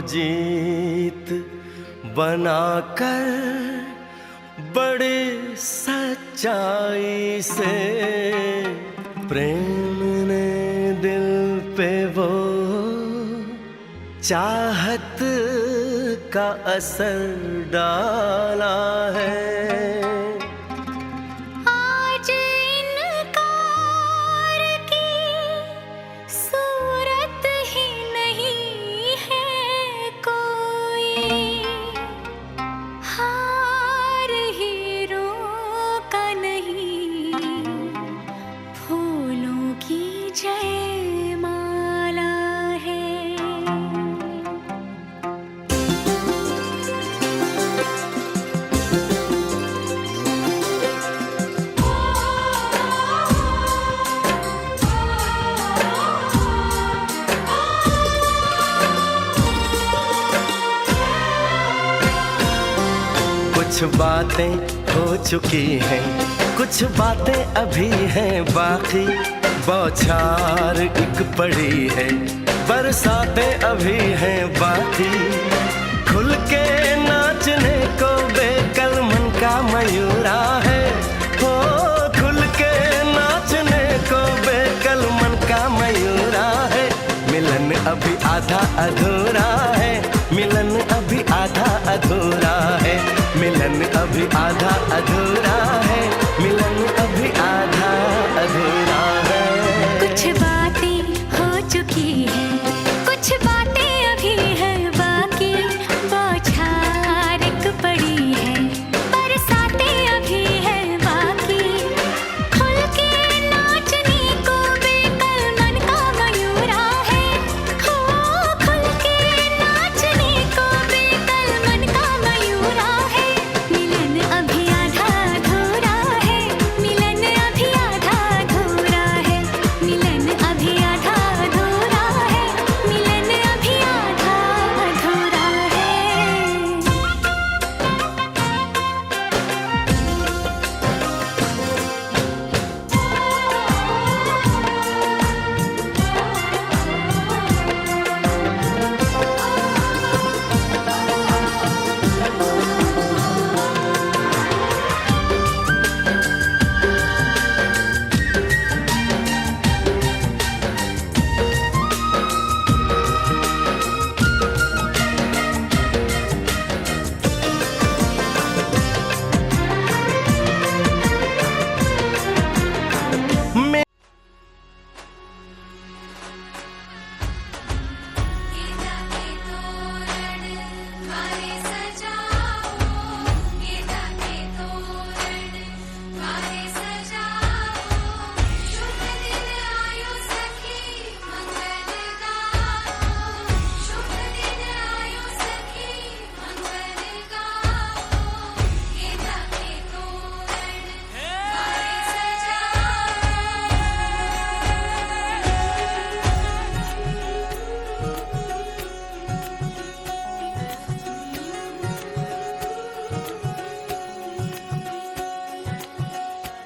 जीत बनाकर बड़े सच्चाई से प्रेम ने दिल पे वो चाहत का असर डाला है। आज इनकार की सूरत ही नहीं है कोई, हार हीरो का नहीं, फूलों की जयमाला है। कुछ बातें हो चुकी हैं, कुछ बातें अभी हैं बाकी, बौछार एक पड़ी है, बरसातें अभी हैं बाकी। खुल के नाचने को बेकल मन का मयूरा है, हो खुल के नाचने को बेकल मन का मयूरा है। मिलन अभी आधा अधूरा है, मिलन अभी आधा अधूरा है, मिलन अभी आधा अधूरा है, मिलन अभी आधा अधूरा है। कुछ बातें हो चुकी हैं, कुछ बातें अभी हैं बाकी, बौछार एक पड़ी है, बरसातें अभी हैं बाकी। खुल के नाचने को बेकल मन का मयूरा है, हो खुल के नाचने को बेकल मन का मयूरा है। मिलन अभी आधा अधूरा है, मिलन अभी आधा अधूरा है, मिलन अभी आधा अधूरा है, मिलन अभी आधा अधूरा है।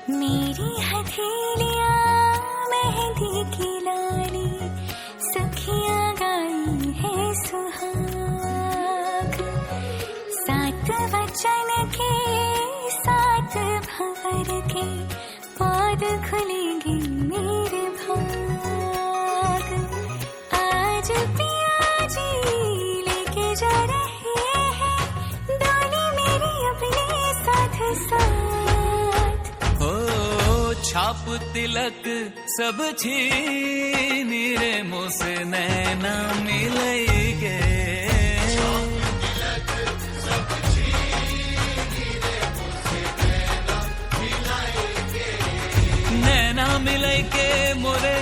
मेरी हथेलियाँ मेहंदी की लाली, सखियाँ गाई है सुहाग। सात वचन के सात भंवर के पौध खुलेंगे मेरे भाग। आज पिया जी लेके जा रहे हैं डोली मेरी अपने साथ साथ। ओ छाप तिलक सब छीन रे मुझसे नैना मिलेगे। नैना मिलेगे मोरे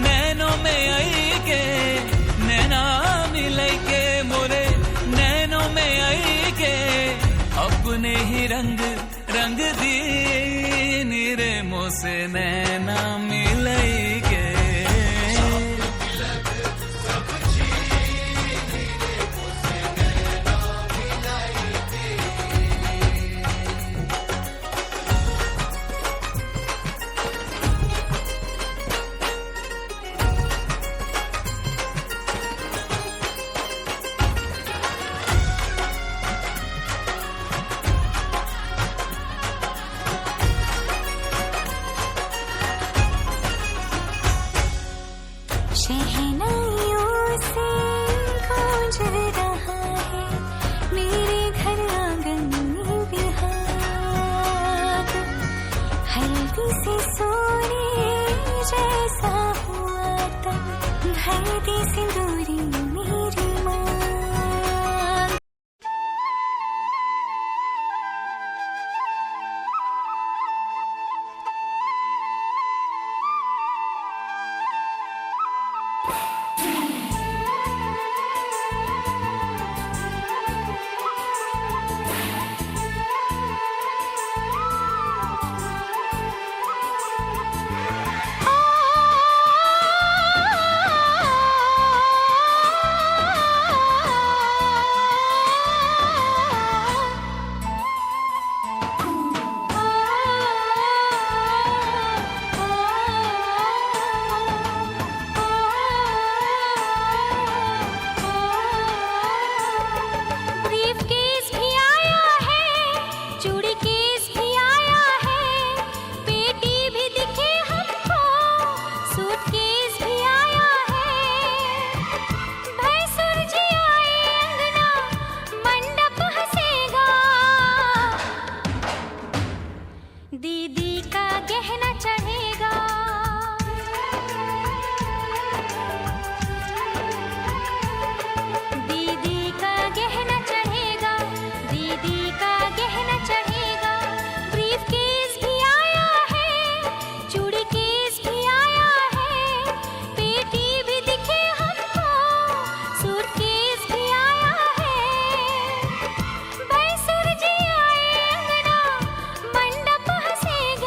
नैनों में आएगे, नैना मिलेगे मोरे नैनों में आएगे। अपने ही रंग रंग दी रे मुझसे नैना मिलेगे। जैसा हुआ तब भर दी सिंदूरी मेरी माँ। ब्रीफकेस भी आया है, चूड़ी केस भी आया है, पेटी भी दिखे हमको, सूटकेस भी आया है। भैंसुर जी आए अंगना, मंडप हंसेगा, दीदी का गहना चढ़ेगा। दीदी का गहना चढ़ेगा, दीदी का गहना चढ़ेगा। ब्रीफकेस भी आया है, चूड़ी केस भी आया है, पेटी भी दिखे हमको, सूटकेस भी आया है। भैंसुर जी आए अंगना, मंडप हंसेगा,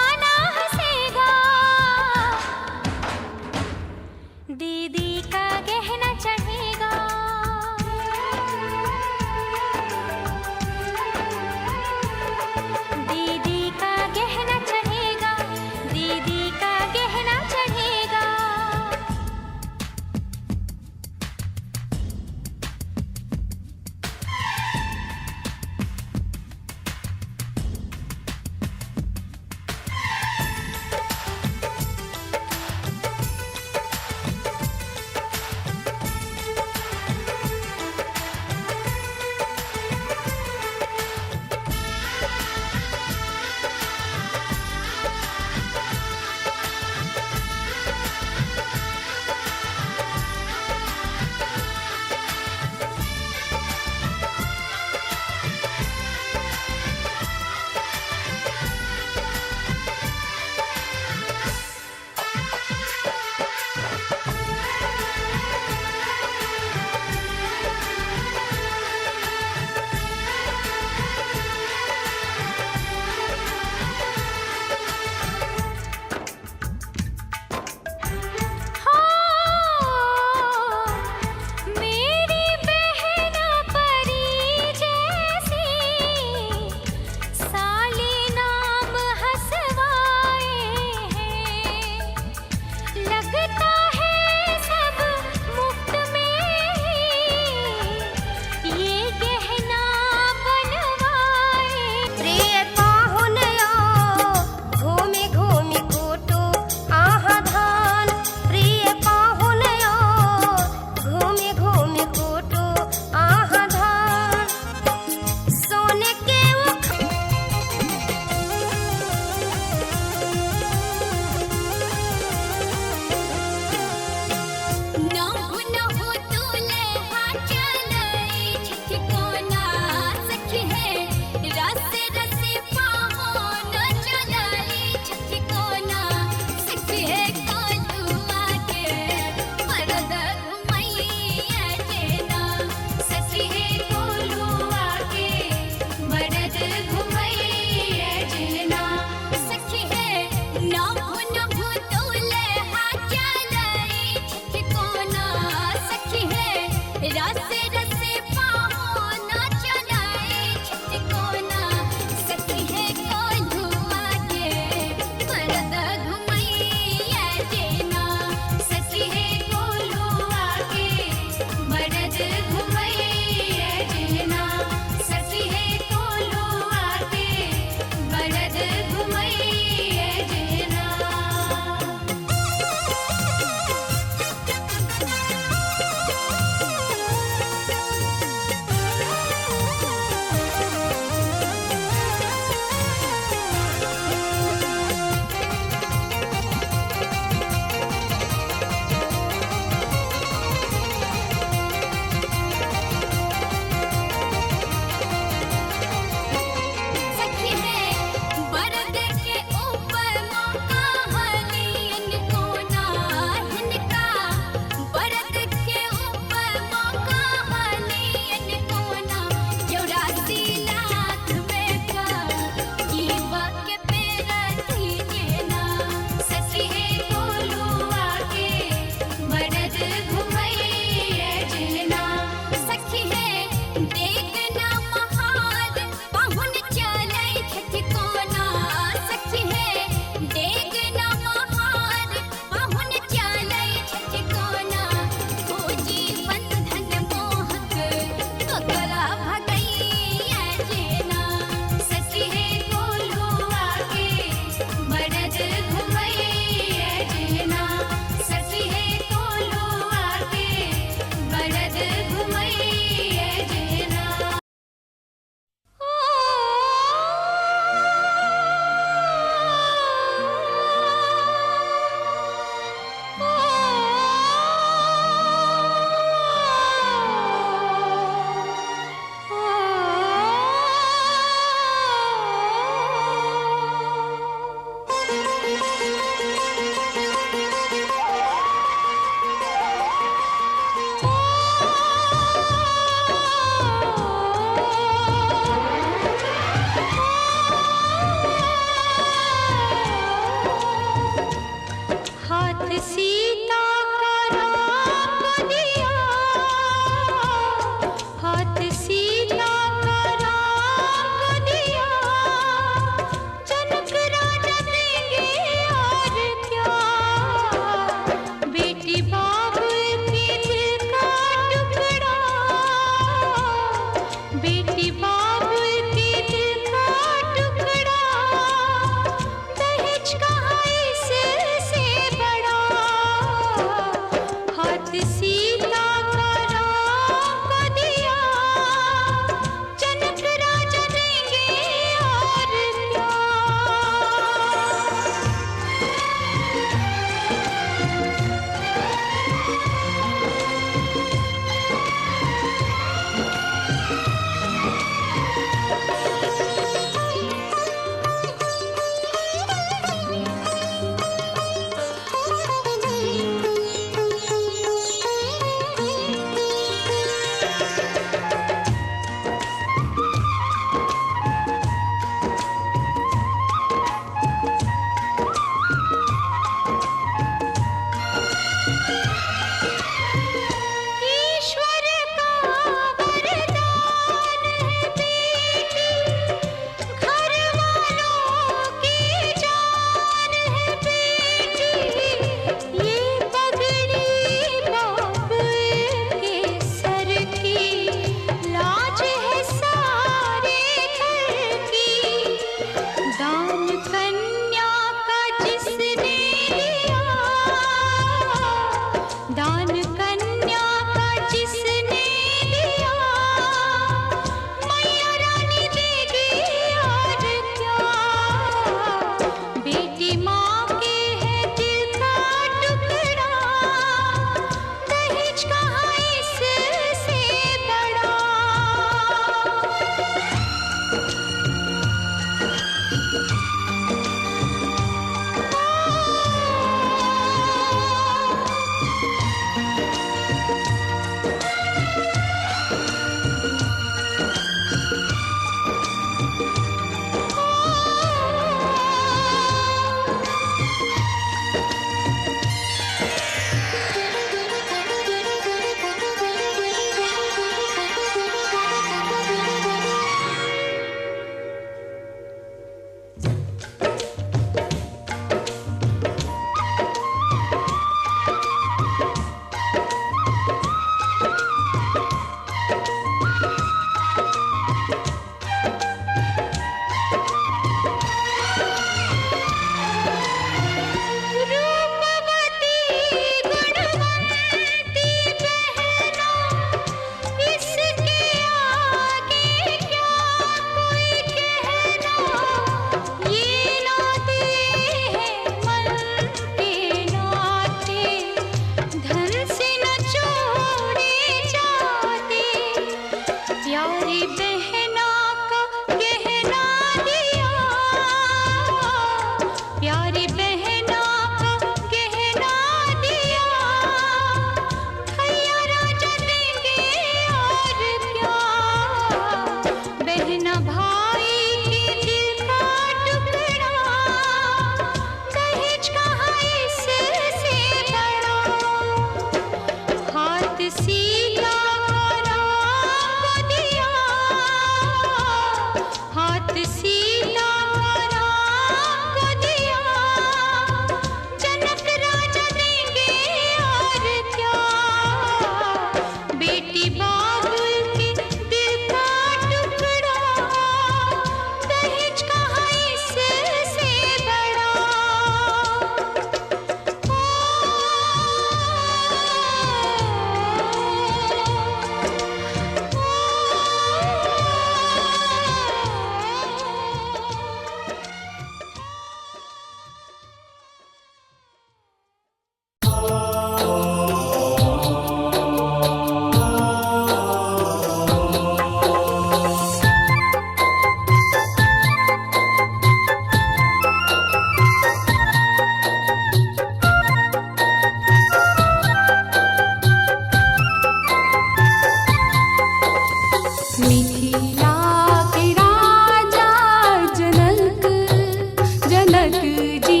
जी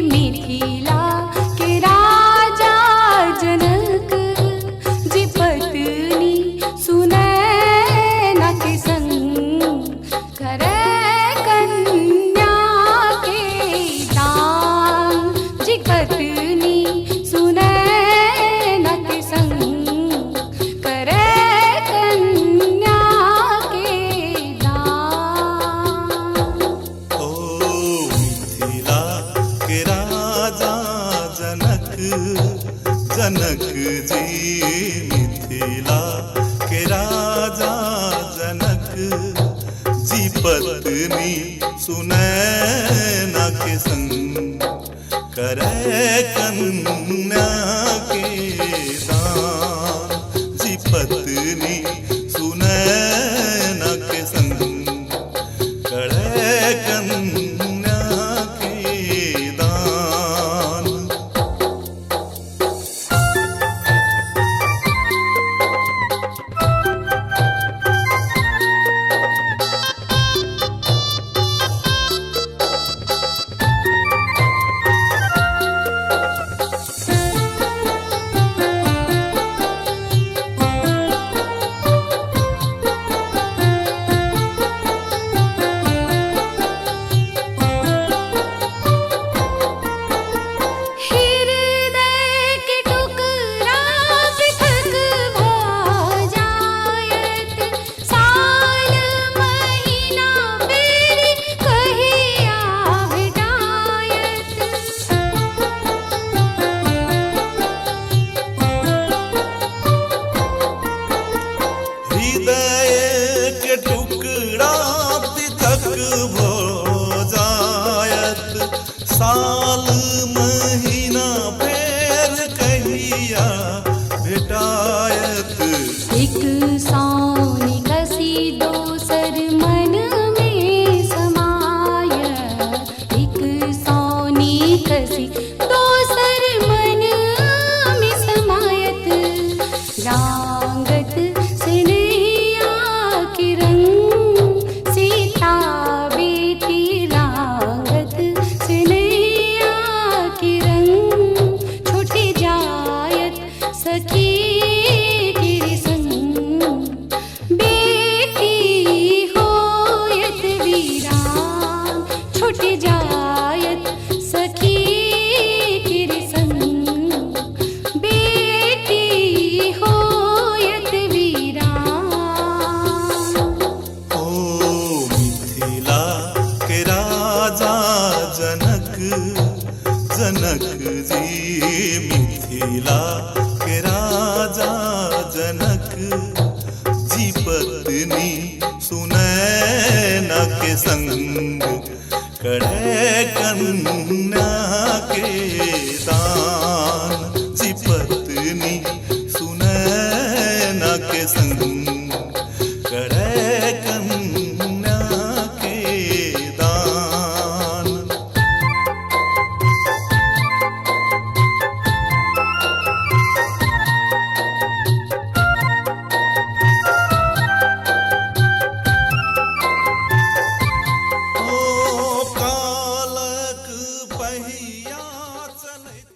मिथिला के राजा जनक जी पत्नी सुनैना के संग करे कन्या के दान जी पत्नी सुनैना के संग करे कन्या के दान। ओ मिथिला के राजा जनक, जनक जी मिथिला के राजा जनक जी पत्नी सुनैना के संग करे कन्या के दान जी पत्नी सुनैना के संग करे कन्या के दान। हृदय के टुकड़ा पृथक हो जायत, साल महीना बेरी कहिया भेटायत। हृदय के टुकड़ा पृथक हो जायत, साल महीना फेर कहिया भेटायत। एक सानी कसी दोसर मन में समायत, एक सानी कसी दोसर मन में समायत। रांगत स्नेहा के रंग सीता बेटी, रांगत स्नेहा के रंग छूट जायत सखी के संग। बेटी होयत वीरान छूट जायत सखी के संग। बेटी होयत वीरान। ओ मिथिला के राजा जनक, जनक जी मिथिला के राजा जनक जी पत्नी सुनैना के संग करे कन्या के दान जी पत्नी सुनैना के संग करे कन्या के दान। ओ कालक पहिया चलैत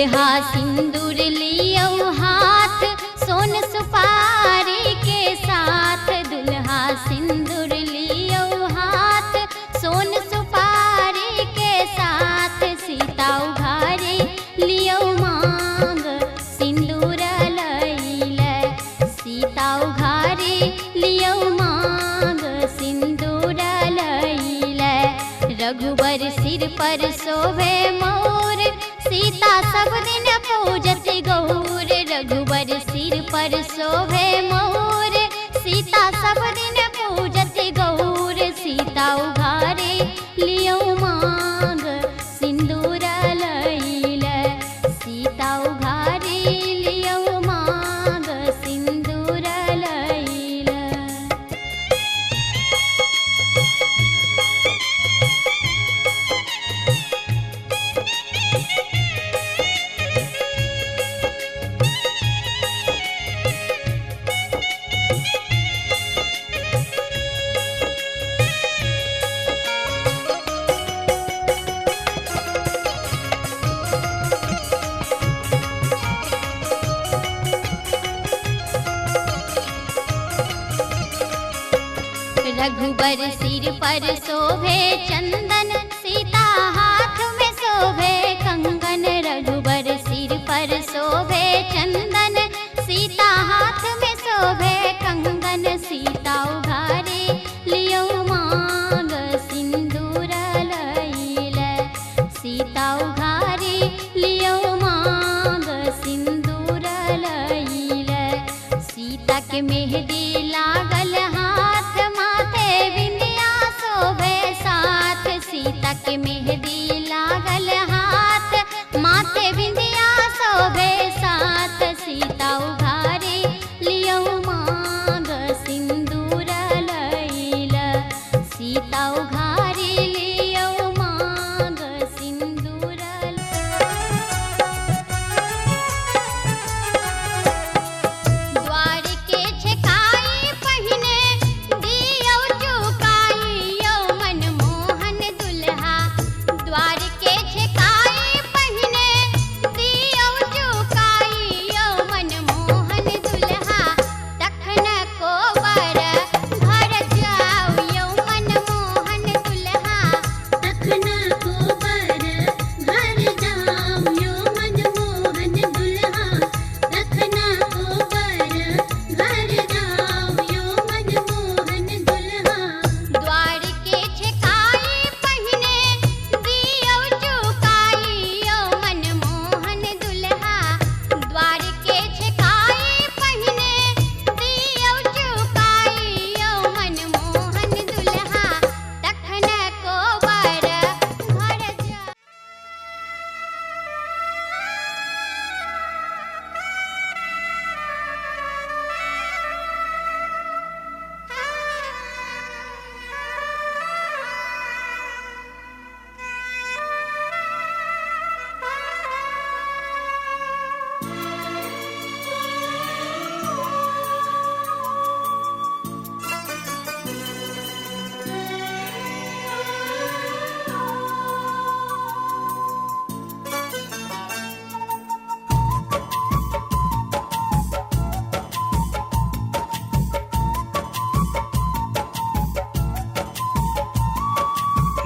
दुल्हा सिंदूर लियो हाथ सोन सुपारी के साथ। दुल्हा सिंदूर लियो हाथ सोन सुपारी के साथ। सीता उघारे लियो मांग सिंदूर लैले। सीता उघारे लियो मांग सिंदूर लैले। रघुबर सिर पर शोभे मोर सीता सब दिन पूजत गौर। रघुबर सिर पर शोभे मोर सीता सब दिन पूजत गौर। सीता उघारे लियो मांग सिंदूर लैले। सीता उघारे लियो मांग सिंदूर लैले। रघुबर सिर पर शोभे चंदन सीता हाथ में शोभे कंगन। रघुबर सिर पर शोभे चंदन सीता हाथ में शोभे कंगन। सीता उघारे लियो मांग सिंदूर लैले। सीता उघारे लियो मांग सिंदूर लैले। सीता के मेहंदी लागल हाथ माथे बिंदिया शोभे साथ। सीता के मेहंदी लागल हाथ माथे बिंदिया शोभे साथ। सीता उघारे लियो मांग सिंदूर लैले। सीता उघारे लियो मांग सिंदूर द्वार के छकाई पहिने दियो चुकाई यो मनमोहन दुल्हा। द्वार के छकाई पहिने दियो चुकाई यो मनमोहन दुल्हा। तखन को बर घर जाओ यो मनमोहन दुल्हा। तखन को बर घर जाओ यो मनमोहन दुल्हा। तखन को बर घर जाओ यो मनमोहन दुल्हा। द्वार के छकाई पहिने दियो चुकाई यो मनमोहन दुल्हा। द्वार के छकाई पहिने दियो चुकाई यो मनमोहन दुल्हा। तखन को बर घर जा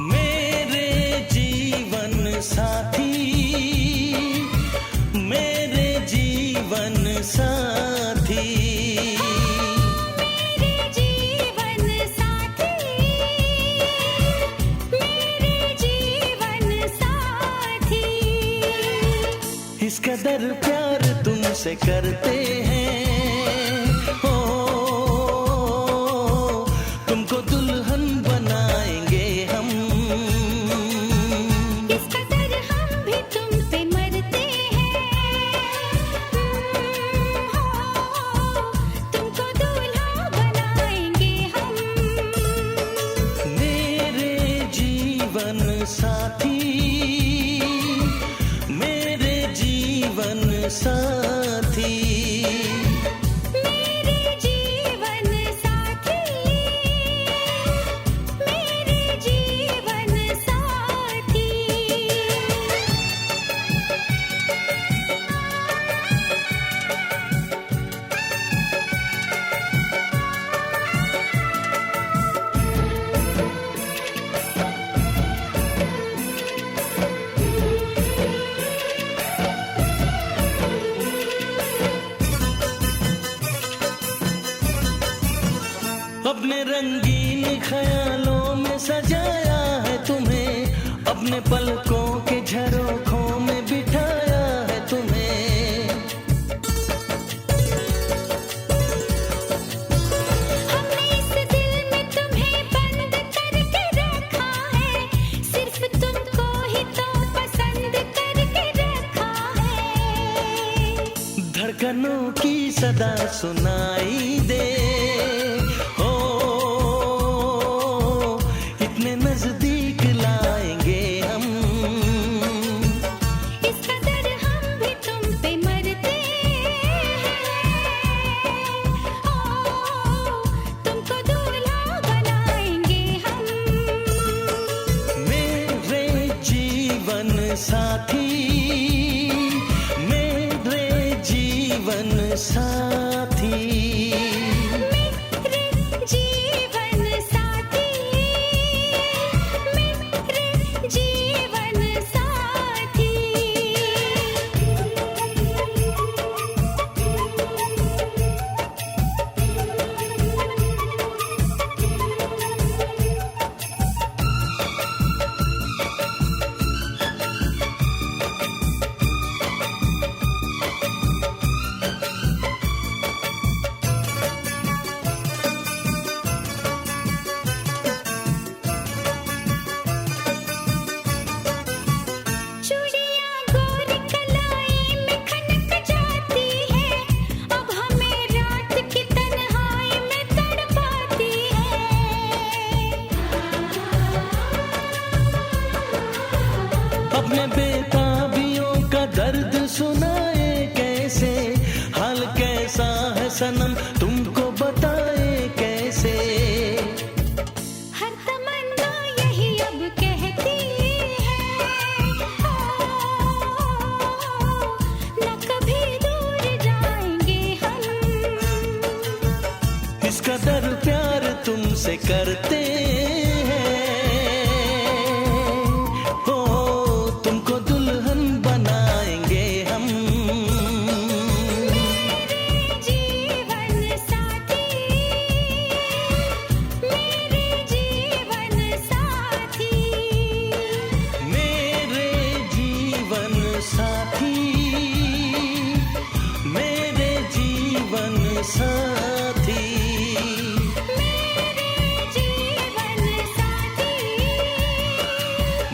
मेरे जीवन साथी, मेरे जीवन साथी, मेरे जीवन साथी। मेरे जीवन साथी। इस कदर प्यार तुमसे करते हैं हो, तुमको दुल्हन बनाएंगे हम। इस कदर हम भी तुम पे मरते हैं तुमको दूल्हा बनाएंगे हम। मेरे जीवन साथी, मेरे जीवन साथी, मेरे जीवन साथी। मेरे जीवन साथी। अपने रंगीन ख्यालों में सजाया है तुम्हें, अपने पलकों के झरोखों में बिठाया है तुम्हें। हमने इस दिल में तुम्हें बंद करके रखा है, सिर्फ तुमको ही तो पसंद करके रखा है। धड़कनों की सदा सुनाई दे, ओ इतने नजदीक लाएंगे हम, इस कदर हम भी तुम पे मरते हैं। ओ तुमको दूल्हा बनाएंगे हम। मेरे जीवन साथी, मेरे जीवन साथी, मेरे जीवन साथी, मेरे जीवन साथी। चूड़ियां गोरी कलाई में खनक जाती है, अब हमें रात की तन्हाई में तड़पाती है। अपने बेताबियों का दर्द सुनाए कैसे, हाल कैसा है सनम तुमको बताए कैसे। हर तमन्ना यही अब कहती है, न कभी दूर जाएंगे हम। इस कदर प्यार तुमसे करते हैं, ओ तुमको दुल्हन बनाएंगे हम। मेरे जीवन साथी, मेरे जीवन साथी, मेरे जीवन साथी, मेरे जीवन साथी, मेरे जीवन साथी।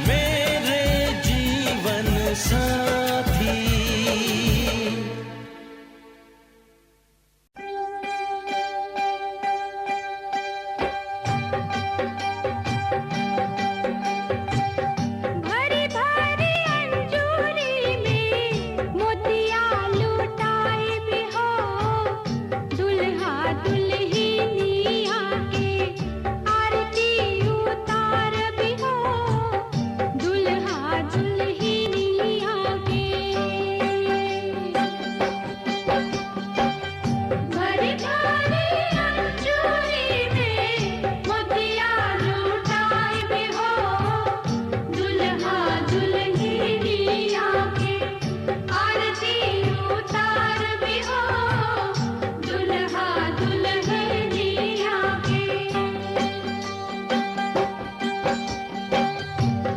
मेरे जीवन साथी। भरी भरी अंजूरी में मोतिया लुटाए भी हो, दुल्हा दुल्हनिया के आरती उतार भी हो, दुल्हा दुल्हनिया के। भरी भरी अंजूरी में मोतिया लुटाए भी हो, दुल्हा दुल्हनिया के आरती उतार भी हो, दुल्हा दुल्हनिया के।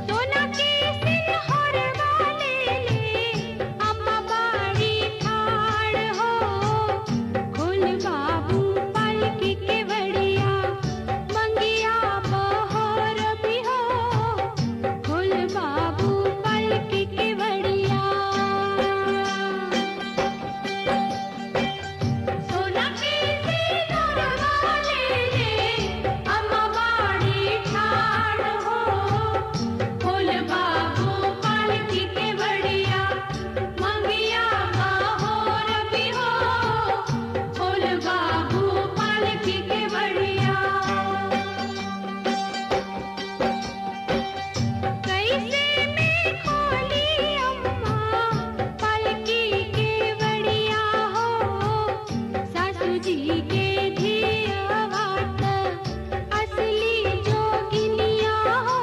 सोना के सिरहर वाले ले अम्मा बाड़ी ठाड़ हो, खोल बाबू पालकी के बड़िया, मंगिया बहोर भी हो, खोल बाबू पालकी के बड़िया। सोना के सिरहर वाले ले अम्मा बाड़ी ठाड़ हो, खोल बाबू पालकी के बड़िया, मंगिया बहोर भी हो, खोल बाबू पालकी के बड़िया। कैसे में खोली अम्मा पालकी के बड़िया हो, सासू जी के धियावा त असली जोगिनिया हो,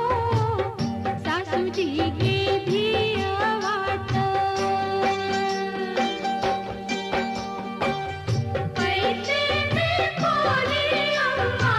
सासू जी के धियावा त। कैसे में खोली अम्मा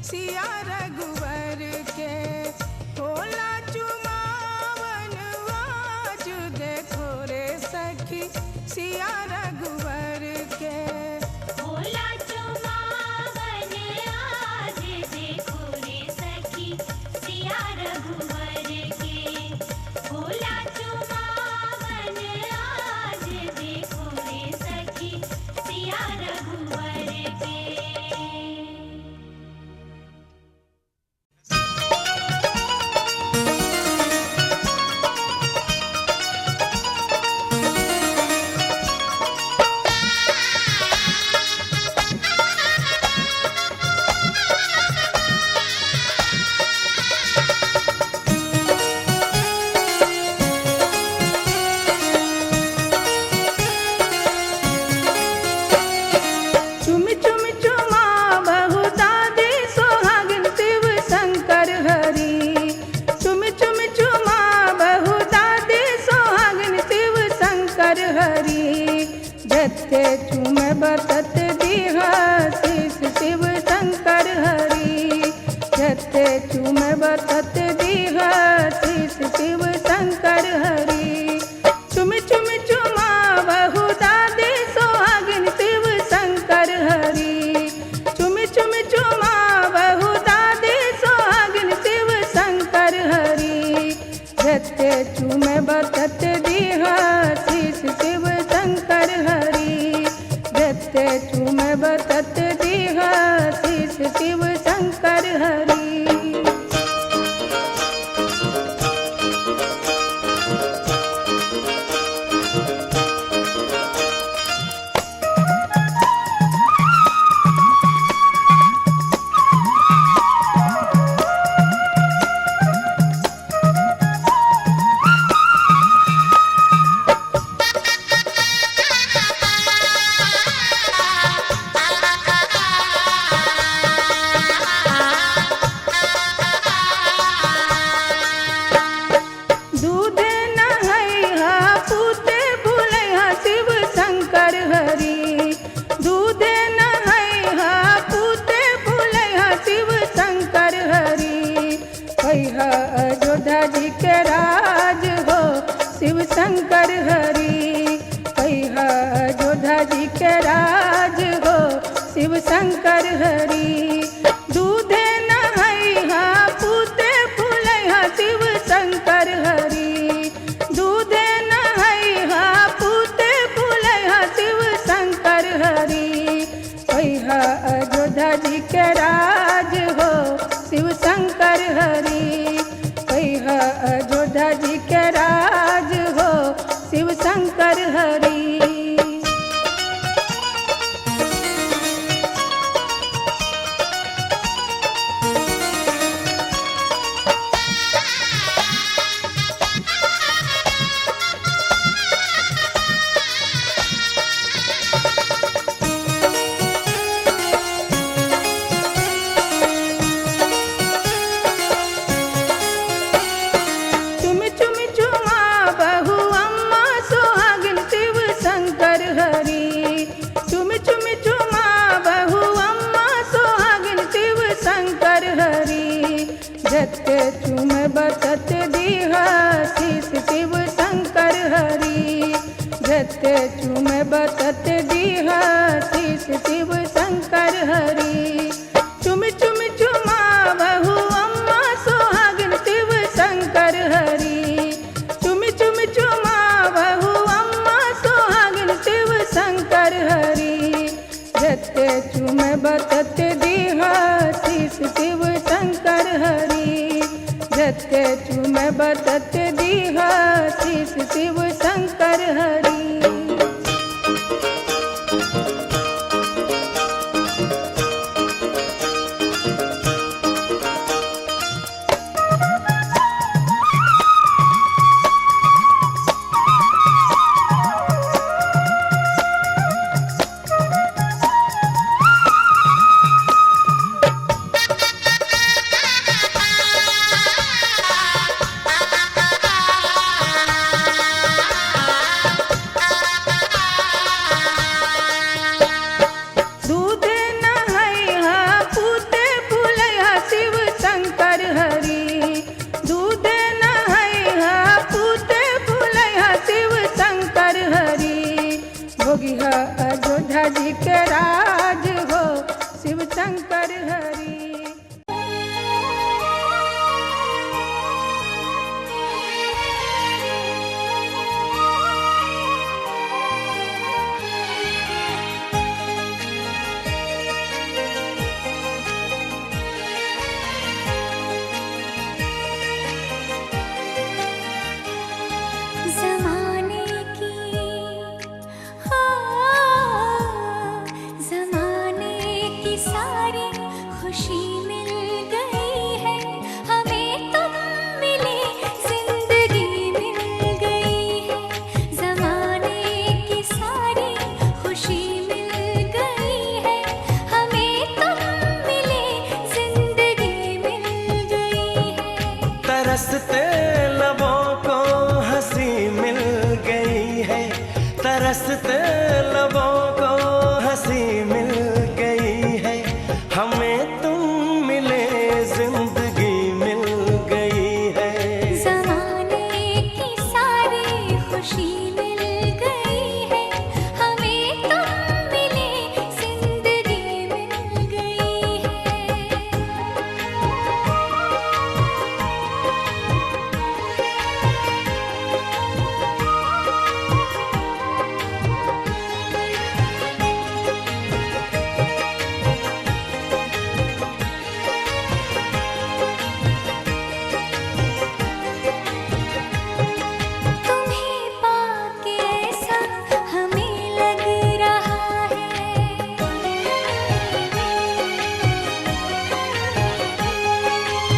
सिया रघुवर के होला चुमावन आज देखो रे सखी सिया रघुवर के भोला चुमावन आज देखो रे सखी सिया रघुवर के भोला चुमावन आज देखो रे सखी सिया रघुवर के। चुम चुम चुमा बहु दादी सोहागिन शिव शंकर हरि चुम चुम चुमा बहु दादी सोहागिन शिव शंकर हरि जते चुम बतत दीहा शीश शिव शंकर हरि जते चुम बतत दीहा शीश शिव शंकर हरि चुम चुम चुमा बहु दादी सोहागिन शिव शंकर हरि चुम चुम चुमा बहु दादी सोहागिन शिव शंकर हरि जते चुम बतत दीहा शीश शिव शंकर हरि जते चुम बतत दीहा शीश शिव शंकर हरि। दूध नहैहा पूते भूलैहा शिव शंकर हरि दूध नहैहा पूते भूलैहा शिव शंकर हरि कैहा अयोध्या जी के राज हो शिव शंकर हरि कैहा अयोध्या जी के राज हो शिव शंकर हरि दूध नहैहा पूते भूलैहा शिव शंकर हरि दूध नहैहा पूते भूलैहा शिव शंकर हरि कैहा अयोध्या जी के राज हो शिव शंकर हरि कैहा अयोध्या जी के राज हो शिव शंकर हरि। चुम चुम चुमा बहु अम्मा सोहागिन शिव शंकर हरि चुम चुम चुमा बहु अम्मा सोहागिन शिव शंकर हरि जते चुम बतत दीहा शीश शिव शंकर हरि जते चुम बतत दीहा शीश शिव शंकर हरि चुम चुम चुमा बहु अम्मा सोहागिन शिव शंकर हरि चुम चुम चुमा बहु अम्मा सोहागिन शिव शंकर हरि जते चुम बतत दीहा शीश शिव शंकर हरि जते चुम बतत दीहा शीश शिव शंकर हरि। जोगी है अयोध्या जी के राज हो शिव शंकर हरि। ज़माने की ज़माने की सारी खुशी मिल गई है हमें, तुम मिले जिंदगी मिल गई है। ज़माने की सारी खुशी मिल गई है हमें, तुम मिले जिंदगी मिल गई है। तरसते लबों को हंसी मिल गई है, तरसते लबों को हंसी मिल गई है हमें, तुम मिले जिंदगी मिल गई है। ज़माने की सारी खुशी मिल गई है हमें, तुम मिले जिंदगी मिल गई है। तुम्हें पाके ऐसा हमें लग रहा है,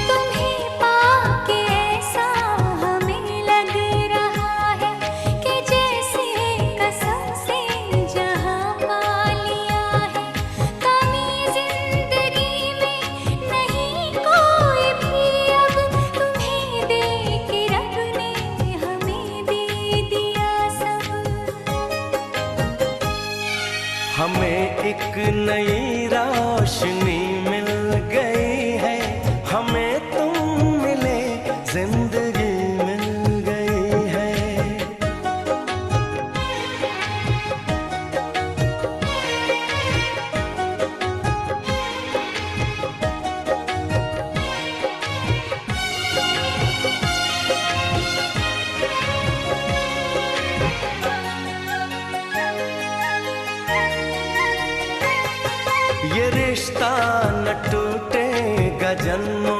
तुम्हें पाके ऐसा हमें लग रहा है कि जैसे कसम से जहाँ पा लिया है। कमी जिंदगी में नहीं कोई भी अब, तुम्हें दे के रब ने हमें दे दिया सब। हमें एक नई रोशनी मिल गई है हमें, तुम मिले जिंदगी मिल गई है। ये रिश्ता न टूटेगा जन्मों